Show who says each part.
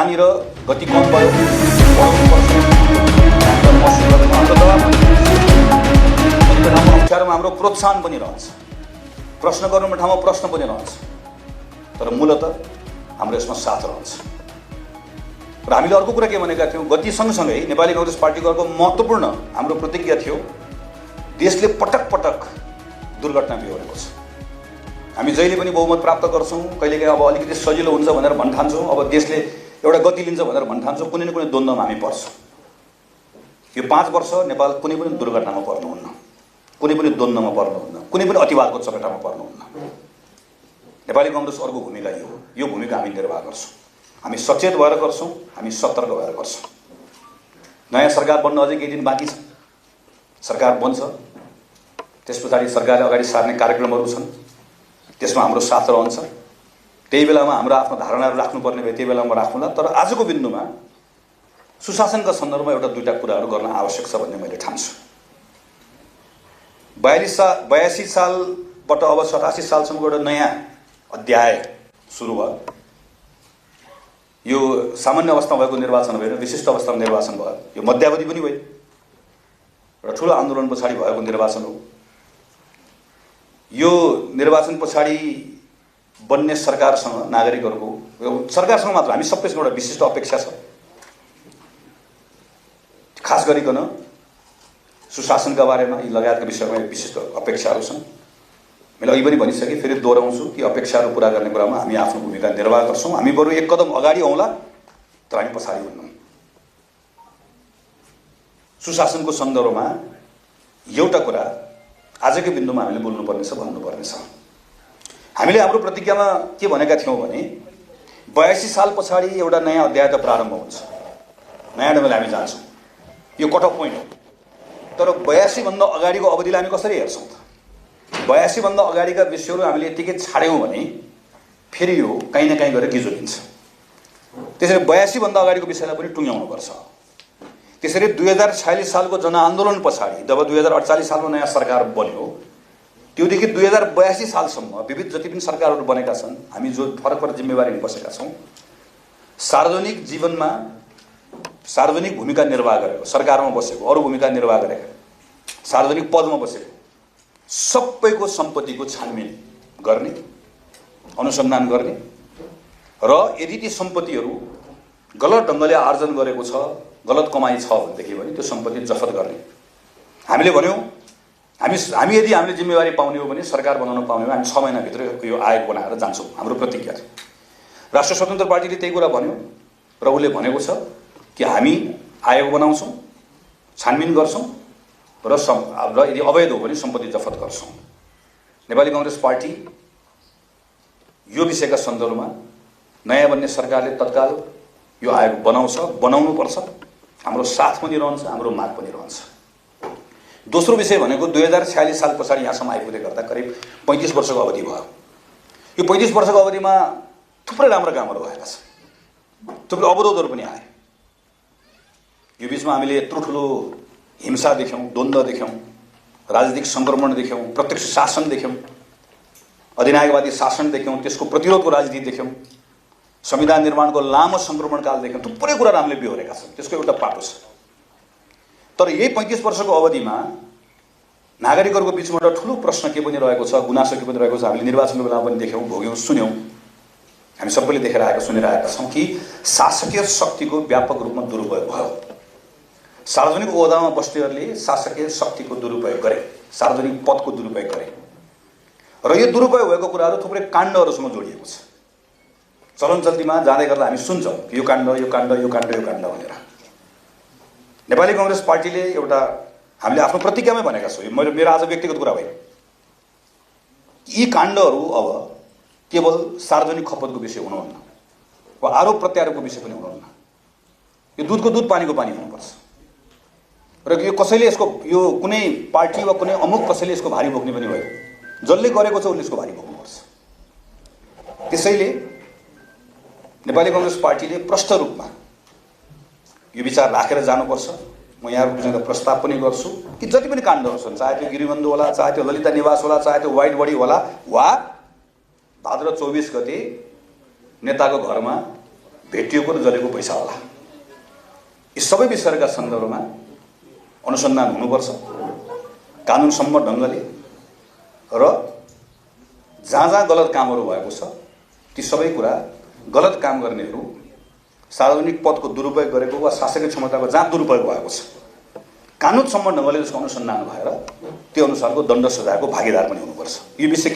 Speaker 1: जहाँनिर गति कम भयो अप्ठ्यारोमा हाम्रो प्रोत्साहन पनि रहन्छ, प्रश्न गर्नुपर्ने ठाउँमा प्रश्न पनि रहन्छ, तर मूलतः हाम्रो यसमा साथ रहन्छ। र हामीले अर्को कुरा के भनेका थियौँ, गति सँगसँगै नेपाली कांग्रेस पार्टीको अर्को महत्त्वपूर्ण हाम्रो प्रतिज्ञा थियो, देशले पटक पटक दुर्घटना बिहोरेको छ। हामी जहिले पनि बहुमत प्राप्त गर्छौँ, कहिलेकाहीँ अब अलिकति सजिलो हुन्छ भनेर भन्ठान्छौँ, अब देशले एउटा गति लिन्छ भनेर भन्ठान्छौँ, कुनै न कुनै द्वन्द्वमा हामी पर्छौँ। यो 5 वर्ष नेपाल कुनै पनि दुर्घटनामा पर्नुहुन्न, कुनै पनि द्वन्द्वमा पर्नुहुन्न, कुनै पनि अतिवादको चपेटामा पर्नुहुन्न। नेपाली कांग्रेस अर्को भूमिका यो भूमिका हामी निर्वाह गर्छौँ। हामी सचेत भएर गर्छौँ, हामी सतर्क भएर गर्छौँ। नयाँ सरकार बन्न अझै केही दिन बाँकी छ, सरकार बन्छ, त्यस पछाडि सरकारले अगाडि सार्ने कार्यक्रमहरू छन्, त्यसमा हाम्रो साथ रहन्छ। त्यही बेलामा हाम्रो आफ्नो धारणाहरू राख्नुपर्ने भए त्यही बेलामा राखौँला, तर आजको बिन्दुमा सुशासनका सन्दर्भमा एउटा दुईटा कुराहरू गर्न आवश्यक छ भन्ने मैले ठान्छु। 82 सालबाट अब 87 सालसम्मको एउटा नयाँ अध्याय सुरु भयो। यो सामान्य अवस्थामा भएको निर्वाचन होइन, विशिष्ट अवस्थामा निर्वाचन भयो। यो मध्यावधि पनि होइन, एउटा ठुलो आन्दोलन पछाडि भएको निर्वाचन हो। यो निर्वाचन पछाडि बन्ने सरकारसँग नागरिकहरूको, सरकारसँग मात्र हामी सबैसँग एउटा विशिष्ट अपेक्षा छ। खास गरिकन सुशासनका बारेमा यी लगायतका विषयमा विशिष्ट अपेक्षाहरू छन्। मैले अघि पनि भनिसकेँ, फेरि दोहोऱ्याउँछु, ती अपेक्षाहरू पुरा गर्ने कुरामा हामी आफ्नो भूमिका निर्वाह गर्छौँ। हामी बरु एक कदम अगाडि आउँला, तर हामी पछाडि हुन्नौँ। सुशासनको सन्दर्भमा एउटा कुरा आजकै बिन्दुमा हामीले बोल्नुपर्ने छ, भन्नुपर्ने छ। हामीले हाम्रो प्रतिज्ञामा के भनेका थियौँ भने 82 साल पछाडि एउटा नयाँ अध्याय त प्रारम्भ हुन्छ, नयाँ ढङ्गले हामी जान्छौँ, यो कट अफ पोइन्ट हो। तर 82 भन्दा अगाडिको अवधिलाई हामी कसरी हेर्छौँ त? 82 भन्दा अगाडिका विषयहरू हामीले यत्तिकै छाड्यौँ भने फेरि यो कहीँ न कहीँ गएर गिजोलिन्छ। त्यसरी 82 भन्दा अगाडिको विषयलाई पनि टुङ्ग्याउनुपर्छ। त्यसरी 2046 सालको जनआन्दोलन पछाडि जब 2048 सालमा नयाँ सरकार बन्यो, त्योदेखि 2082 सालसम्म विविध जति पनि सरकारहरू बनेका छन्, हामी जो फरक फरक जिम्मेवारी बसेका छौँ, सार्वजनिक जीवनमा सार्वजनिक भूमिका निर्वाह गरेको, सरकारमा बसेको, अरू भूमिका निर्वाह गरेका, सार्वजनिक पदमा बसेको सबैको सम्पत्तिको छानबिन गर्ने, अनुसन्धान गर्ने र यदि ती सम्पत्तिहरू गलत ढङ्गले आर्जन गरेको छ, गलत कमाई छ भनेदेखि भने त्यो सम्पत्ति जफत गर्ने। हामीले भन्यौँ हामी यदि हामीले जिम्मेवारी पाउने हो भने, सरकार बनाउन पाउने हो भने हामी 6 महिनाभित्र यो आयोग बनाएर जान्छौँ। हाम्रो प्रतिज्ञा थियो। राष्ट्रिय स्वतन्त्र पार्टीले त्यही कुरा भन्यो र उसले भनेको छ कि हामी आयोग बनाउँछौँ, छानबिन गर्छौँ र यदि अवैध हो भने सम्पत्ति जफत गर्छौँ। नेपाली कांग्रेस पार्टी यो विषयका सन्दर्भमा नयाँ बन्ने सरकारले तत्काल यो आयोग बनाउनुपर्छ। हाम्रो साथ पनि रहन्छ, हाम्रो माग पनि रहन्छ। दोस्रो विषय भनेको 2046 साल पछाडि यहाँसम्म आइपुग्दै गर्दा करिब 35 वर्षको अवधि भयो। यो 35 वर्षको अवधिमा थुप्रै राम्रा कामहरू भएका छन्, थुप्रै अवरोधहरू पनि आए। यो बिचमा हामीले यत्रो ठुलो हिंसा देख्यौँ, द्वन्द्व देख्यौँ, राजनीतिक सङ्क्रमण देख्यौँ, प्रत्यक्ष शासन देख्यौँ, अधिनायकवादी शासन देख्यौँ, त्यसको प्रतिरोधको राजनीति देख्यौँ, संविधान निर्माणको लामो सङ्क्रमणकाल देख्यौँ। थुप्रै कुराहरू हामीले बिहोरेका छौँ, त्यसको एउटा पाटो छ। तर यही 35 वर्षको अवधिमा नागरिकहरूको बिचमा एउटा ठुलो प्रश्न के पनि रहेको छ, गुनासो के पनि रहेको छ। हामीले निर्वाचनको बेलामा पनि देख्यौँ, भोग्यौँ, सुन्यौँ, हामी सबैले देखेर आएका सुनिरहेका छौँ कि शासकीय शक्तिको व्यापक रूपमा दुरुपयोग भयो। सार्वजनिक ओहदामा बस्नेहरूले शासकीय शक्तिको दुरुपयोग गरे, सार्वजनिक पदको दुरुपयोग गरे र यो दुरुपयोग भएको कुराहरू थुप्रै काण्डहरूसँग जोडिएको छ। चलन चल्तीमा जाँदै गर्दा हामी सुन्छौँ कि यो काण्ड, यो काण्ड, यो काण्ड, यो काण्ड भनेर। नेपाली कांग्रेस पार्टीले एउटा हामीले आफ्नो प्रतिज्ञामै भनेका छौँ, मेरो आज व्यक्तिगत कुरा होइन, यी काण्डहरू अब केवल सार्वजनिक खपतको विषय हुनुहुन्न वा आरोप प्रत्यारोपको विषय पनि हुनुहुन्न। यो दुधको दुध पानीको पानी हुनुपर्छ र यो कसैले यसको यो कुनै पार्टी वा कुनै अमुक कसैले यसको भारी बोक्ने पनि भयो। जसले गरेको छ उसले यसको भारी बोक्नुपर्छ। त्यसैले नेपाली कांग्रेस पार्टीले प्रष्ट रूपमा यो विचार राखेर जानुपर्छ। म यहाँहरूको प्रस्ताव पनि गर्छु कि जति पनि काण्डहरू छन्, चाहे त्यो गिरिबन्धु होला, चाहे त्यो ललिता निवास होला, चाहे त्यो व्हाइट बडी होला, वा भाद्र 24 गते नेताको घरमा भेटिएको र जलेको पैसा होला। यी सबै विषयका सन्दर्भमा अनुसन्धान हुनुपर्छ कानुनसम्म ढङ्गले, र जहाँ जहाँ गलत कामहरू भएको छ ती सबै कुरा गलत काम गर्नेहरू सार्वजनिक पदको दुरुपयोग गरेको वा शासकीय क्षमताको जहाँ दुरुपयोग भएको छ कानुनसम्म ढङ्गले त्यसको अनुसन्धान भएर त्यो अनुसारको दण्ड सजायको भागीदार पनि हुनुपर्छ। यो विषय